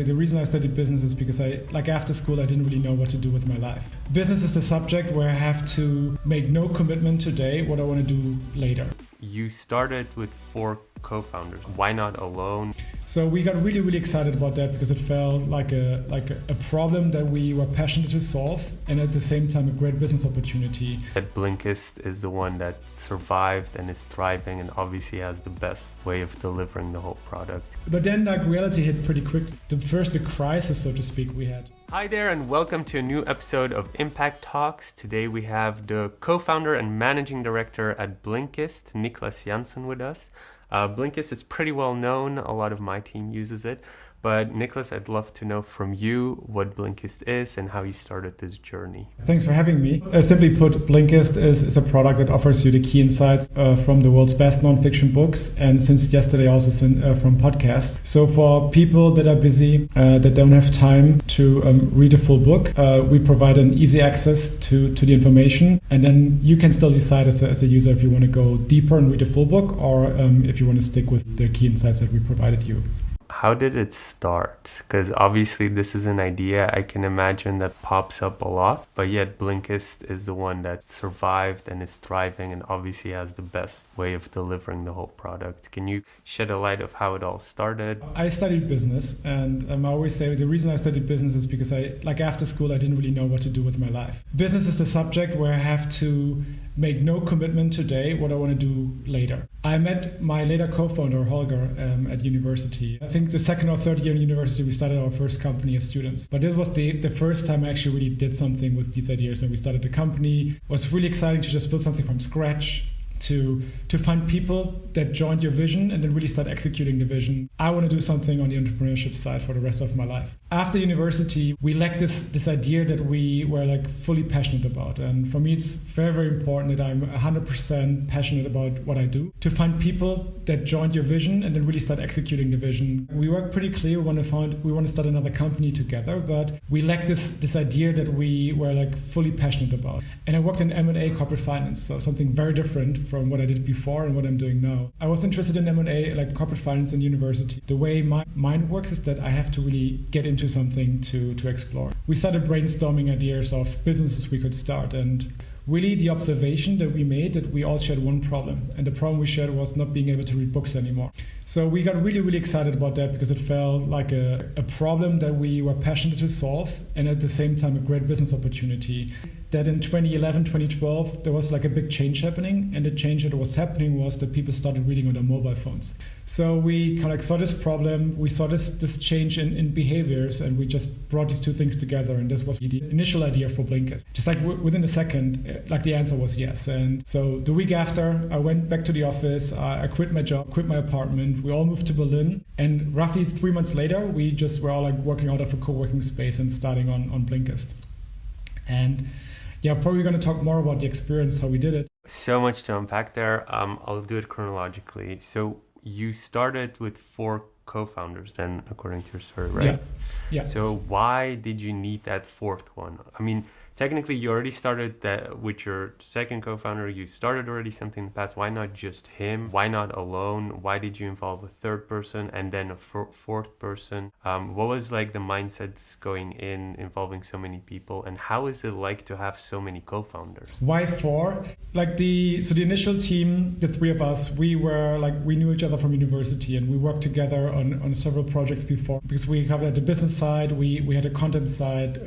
the reason I studied business is because after school, I didn't really know what to do with my life. Business is the subject where I have to make no commitment today what I want to do later. You started with 4 co-founders. Why not alone? So we got really, really excited about that because it felt like a problem that we were passionate to solve, and at the same time a great business opportunity. That Blinkist is the one that survived and is thriving and obviously has the best way of delivering the whole product. But then reality hit pretty quick. The crisis, so to speak, we had. Hi there and welcome to a new episode of Impact Talks. Today we have the co-founder and managing director at Blinkist, Niklas Janssen, with us. Blinkist is pretty well known. A lot of my team uses it. But Niklas, I'd love to know from you what Blinkist is and how you started this journey. Thanks for having me. Simply put, Blinkist is a product that offers you the key insights from the world's best nonfiction books, and since yesterday also from podcasts. So for people that are busy, that don't have time to read a full book, we provide an easy access to the information, and then you can still decide as a user if you want to go deeper and read a full book, or if you want to stick with the key insights that we provided you. How did it start? Because obviously this is an idea I can imagine that pops up a lot, but yet Blinkist is the one that survived and is thriving and obviously has the best way of delivering the whole product. Can you shed a light of how it all started? I studied business, and I always say the reason I studied business is because after school I didn't really know what to do with my life. Business is the subject where I have to make no commitment today what I want to do later. I met my later co-founder, Holger, at university. I think the second or third year in university, we started our first company as students. But this was the first time I actually really did something with these ideas. And we started the company. It was really exciting to just build something from scratch, to find people that joined your vision and then really start executing the vision. I want to do something on the entrepreneurship side for the rest of my life. After university, we lacked this idea that we were fully passionate about. And for me, it's very, very important that I'm 100% passionate about what I do. To find people that joined your vision and then really start executing the vision. We were pretty clear we want to start another company together, but we lacked this idea that we were fully passionate about. And I worked in M&A corporate finance, so something very different from what I did before and what I'm doing now. I was interested in M&A, corporate finance in university. The way my mind works is that I have to really get into something to explore. We started brainstorming ideas of businesses we could start, and really the observation that we made that we all shared one problem, and the problem we shared was not being able to read books anymore. So we got really, really excited about that because it felt like a problem that we were passionate to solve, and at the same time a great business opportunity. That in 2011, 2012, there was a big change happening, and the change that was happening was that people started reading on their mobile phones. So we saw this problem, we saw this change in behaviors, and we just brought these two things together, and this was the initial idea for Blinkist. Just within a second, the answer was yes. And so the week after, I went back to the office, I quit my job, quit my apartment, we all moved to Berlin, and roughly 3 months later, we just were all working out of a co-working space and starting on Blinkist. And yeah, probably going to talk more about the experience, how we did it. So much to unpack there. I'll do it chronologically. So you started with 4 co-founders then, according to your story, right? Yeah. So why did you need that 4th one? I mean, technically you already started that with your second co-founder. You started already something in the past. Why not just him? Why not alone? Why did you involve a 3rd person and then a 4th person? What was the mindset going in involving so many people, and how is it like to have so many co-founders? Why 4? The initial team, the 3 of us, we were we knew each other from university, and we worked together on several projects before because we covered the business side, we had a content side,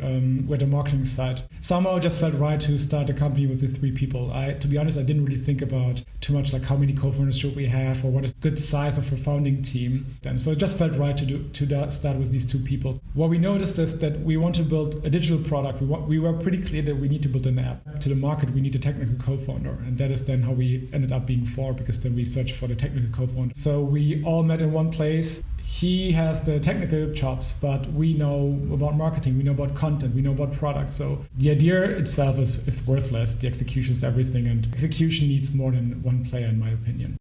we had a marketing side. Somehow it just felt right to start a company with the 3 people. To be honest, I didn't really think about too much how many co-founders should we have or what is good size of a founding team. And so it just felt right to start with these 2 people. What we noticed is that we want to build a digital product. We were pretty clear that we need to build an app. To the market, we need a technical co-founder. And that is then how we ended up being 4, because then we searched for the technical co-founder. So we all met in one place. He has the technical chops, but we know about marketing, we know about content, we know about product. So the idea itself is worthless. The execution is everything, and execution needs more than one player, in my opinion.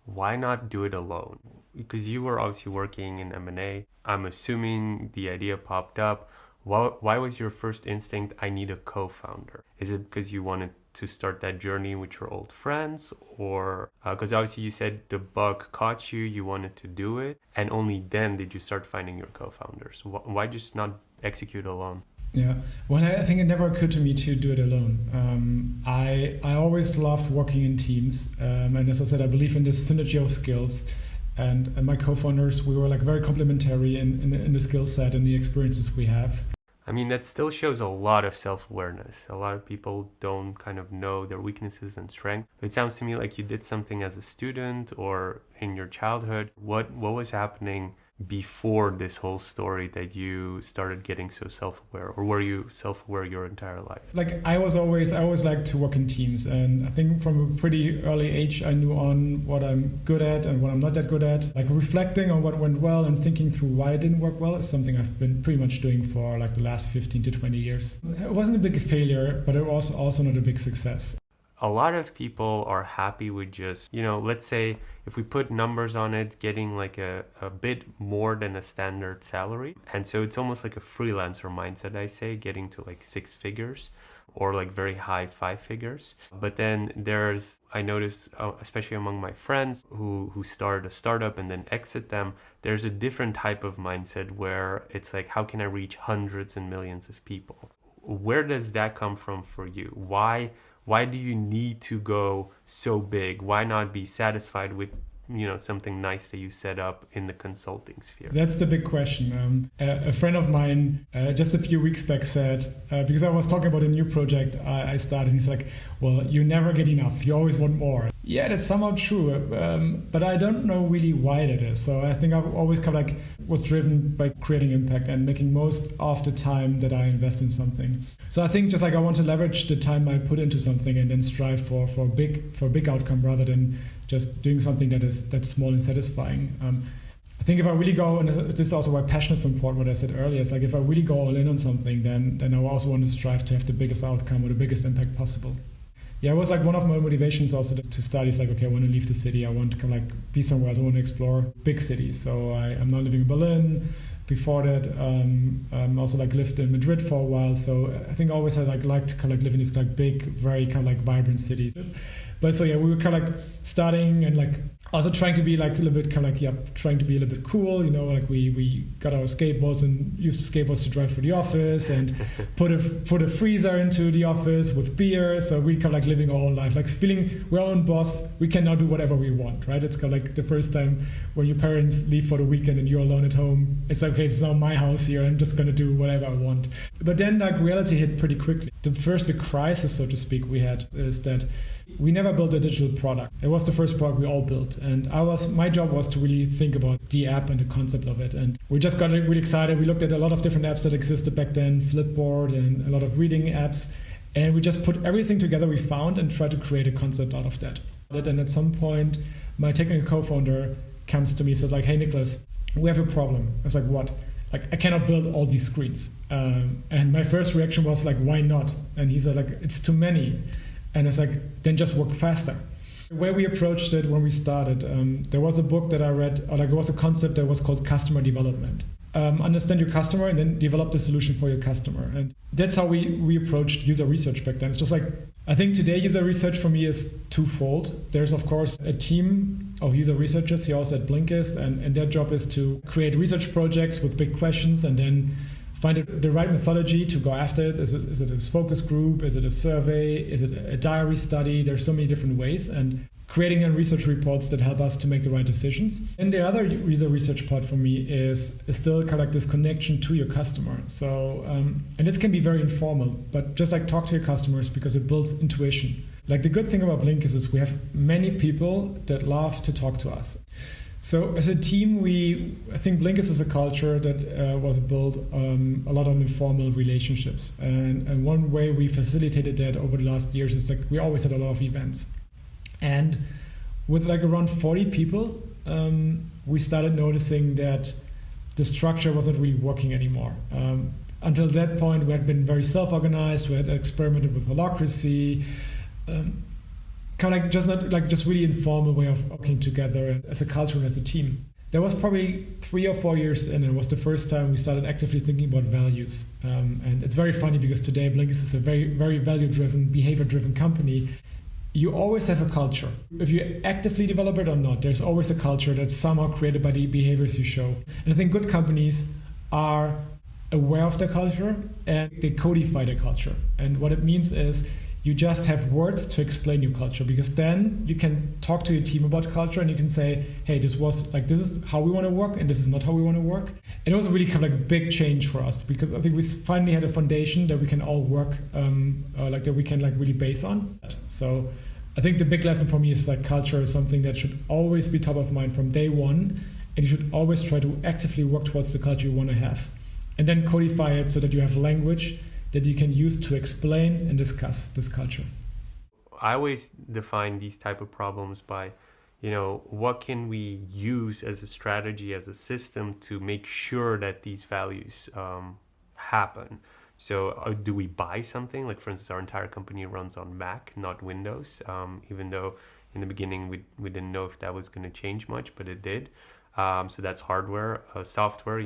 Why not do it alone? Because you were obviously working in M&A. I'm assuming the idea popped up. Why was your first instinct, I need a co-founder? Is it because you wanted to start that journey with your old friends, or because obviously you said the bug caught you, you wanted to do it, and only then did you start finding your co-founders? Why just not execute alone? Yeah, well, I think it never occurred to me to do it alone. I always loved working in teams, and as I said, I believe in this synergy of skills. And my co-founders, we were like very complementary in the skill set and the experiences we have. I mean, that still shows a lot of self-awareness. A lot of people don't kind of know their weaknesses and strengths. It sounds to me like you did something as a student or in your childhood. What was happening before this whole story that you started getting so self-aware, or were you self-aware your entire life? Like I always liked to work in teams, and I think from a pretty early age I knew on what I'm good at and what I'm not that good at. Like reflecting on what went well and thinking through why it didn't work well is something I've been pretty much doing for like the last 15 to 20 years. It wasn't a big failure, but it was also not a big success. A lot of people are happy with just, let's say if we put numbers on it, getting like a bit more than a standard salary. And so it's almost like a freelancer mindset, I say, getting to like 6 figures or like very high 5 figures. But then I notice, especially among my friends who start a startup and then exit them, there's a different type of mindset where it's like, how can I reach hundreds and millions of people? Where does that come from for you? Why do you need to go so big? Why not be satisfied with, something nice that you set up in the consulting sphere? That's the big question. A friend of mine just a few weeks back said, because I was talking about a new project I started, he's like, well, you never get enough. You always want more. Yeah, that's somehow true. But I don't know really why that is. So I think I've always kind of like was driven by creating impact and making most of the time that I invest in something. So I think just like I want to leverage the time I put into something and then strive for a big outcome rather than just doing something that's small and satisfying. I think if I really go, and this is also why passion is so important, what I said earlier, it's like if I really go all in on something, then I also want to strive to have the biggest outcome or the biggest impact possible. Yeah, it was like one of my motivations also to study. It's like, okay, I want to leave the city. I want to kind of like be somewhere else. I want to explore big cities. So I'm now living in Berlin. Before that, also like lived in Madrid for a while. So I think always I like to kind of like live in these like big, very kind of like vibrant cities. But so yeah, we were kind of like starting and like also trying to be like a little bit kind of like, trying to be a little bit cool, like we got our skateboards and used the skateboards to drive through the office and put a freezer into the office with beer. So we kind of like living our own life, like feeling we're our own boss. We can now do whatever we want, right? It's kind of like the first time when your parents leave for the weekend and you're alone at home. It's like, okay, it's now my house here. I'm just going to do whatever I want. But then like reality hit pretty quickly. The first big crisis, so to speak, we had is that we never built a digital product. It was the first product we all built. And my job was to really think about the app and the concept of it. And we just got really excited. We looked at a lot of different apps that existed back then, Flipboard and a lot of reading apps. And we just put everything together we found and tried to create a concept out of that. And at some point, my technical co-founder comes to me and says like, hey, Nicholas, we have a problem. I was like, what? Like, I cannot build all these screens. And my first reaction was like, why not? And he said like, it's too many. And it's like, then just work faster. The way we approached it when we started, there was a book that I read, or like it was a concept that was called customer development. Understand your customer and then develop the solution for your customer. And that's how we approached user research back then. It's just like, I think today user research for me is twofold. There's of course a team of user researchers here also at Blinkist, and their job is to create research projects with big questions and then find the right methodology to go after it. Is it a focus group? Is it a survey? Is it a diary study? There's so many different ways, and creating research reports that help us to make the right decisions. And the other user research part for me is still kind of like this connection to your customer. So, and this can be very informal, but just like talk to your customers because it builds intuition. Like the good thing about Blinkist is we have many people that love to talk to us. So as a team, I think Blinkist is a culture that was built a lot on informal relationships. And one way we facilitated that over the last years is like we always had a lot of events. And with like around 40 people, we started noticing that the structure wasn't really working anymore. Until that point, we had been very self-organized, we had experimented with holacracy, kind of like just really informal way of working together as a culture and as a team. That was probably 3 or 4 years in. It was the first time we started actively thinking about values. And it's very funny because today Blinkist is a very, very value-driven, behavior-driven company. You always have a culture. If you actively develop it or not, there's always a culture that's somehow created by the behaviors you show. And I think good companies are aware of their culture and they codify their culture. And what it means is you just have words to explain your culture, because then you can talk to your team about culture and you can say, hey, this is how we want to work and this is not how we want to work. And it was really kind of like a big change for us, because I think we finally had a foundation that we can all work, that we can like really base on. So I think the big lesson for me is like culture is something that should always be top of mind from day one, and you should always try to actively work towards the culture you want to have. And then codify it so that you have language that you can use to explain and discuss this culture. I always define these type of problems by, what can we use as a strategy, as a system to make sure that these values happen. So do we buy something? Like, for instance, our entire company runs on Mac, not Windows, even though in the beginning we didn't know if that was going to change much, but it did. So that's hardware. Software,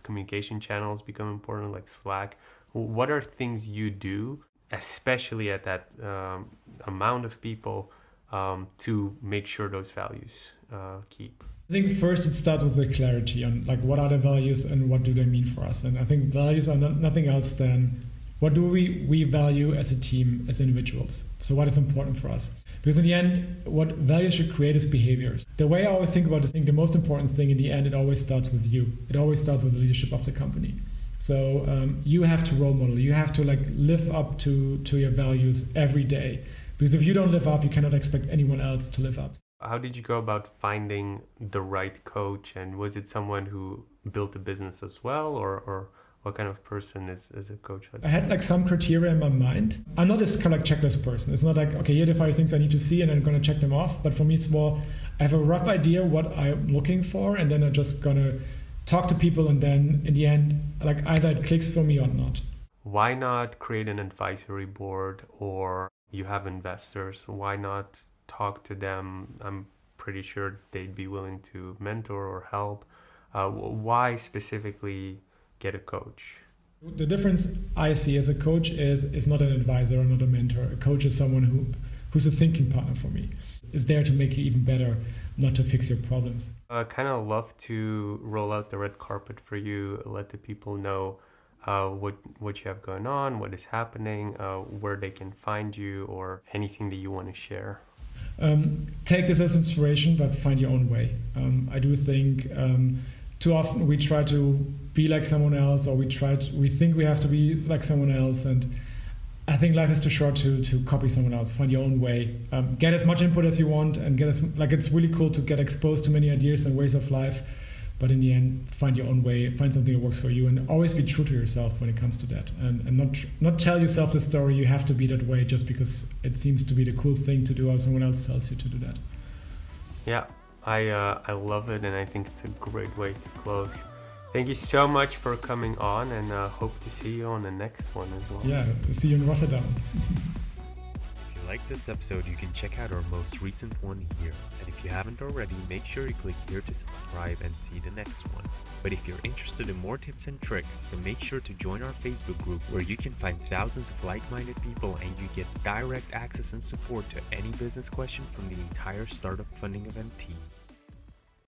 communication channels become important, like Slack. What are things you do, especially at that amount of people, to make sure those values keep? I think first it starts with the clarity on like what are the values and what do they mean for us. And I think values are nothing else than what do we value as a team, as individuals. So what is important for us? Because in the end, what values should create is behaviors. The way I always think about this thing, the most important thing in the end, it always starts with you. It always starts with the leadership of the company. So you have to role model. You have to like live up to your values every day. Because if you don't live up, you cannot expect anyone else to live up. How did you go about finding the right coach? And was it someone who built a business as well? Or what kind of person is a coach? I had like some criteria in my mind. I'm not this kind of like checklist person. It's not like, okay, here are the 5 things I need to see and I'm going to check them off. But for me, it's more, I have a rough idea what I'm looking for, and then I'm just going to talk to people, and then in the end, like either it clicks for me or not. Why not create an advisory board, or you have investors? Why not talk to them? I'm pretty sure they'd be willing to mentor or help. Why specifically get a coach? The difference I see as a coach is not an advisor or not a mentor. A coach is someone who's a thinking partner for me. Is there to make you even better, not to fix your problems. I kind of love to roll out the red carpet for you, let the people know what you have going on, what is happening, where they can find you, or anything that you want to share. Take this as inspiration, but find your own way. I do think too often we try to be like someone else, or we think we have to be like someone else, and I think life is too short to copy someone else. Find your own way. Get as much input as you want, and it's really cool to get exposed to many ideas and ways of life. But in the end, find your own way. Find something that works for you, and always be true to yourself when it comes to that. And not tell yourself the story you have to be that way just because it seems to be the cool thing to do, or someone else tells you to do that. Yeah, I love it, and I think it's a great way to close. Thank you so much for coming on, and hope to see you on the next one as well. Yeah, see you in Rotterdam. If you like this episode, you can check out our most recent one here. And if you haven't already, make sure you click here to subscribe and see the next one. But if you're interested in more tips and tricks, then make sure to join our Facebook group, where you can find thousands of like-minded people and you get direct access and support to any business question from the entire startup funding event team.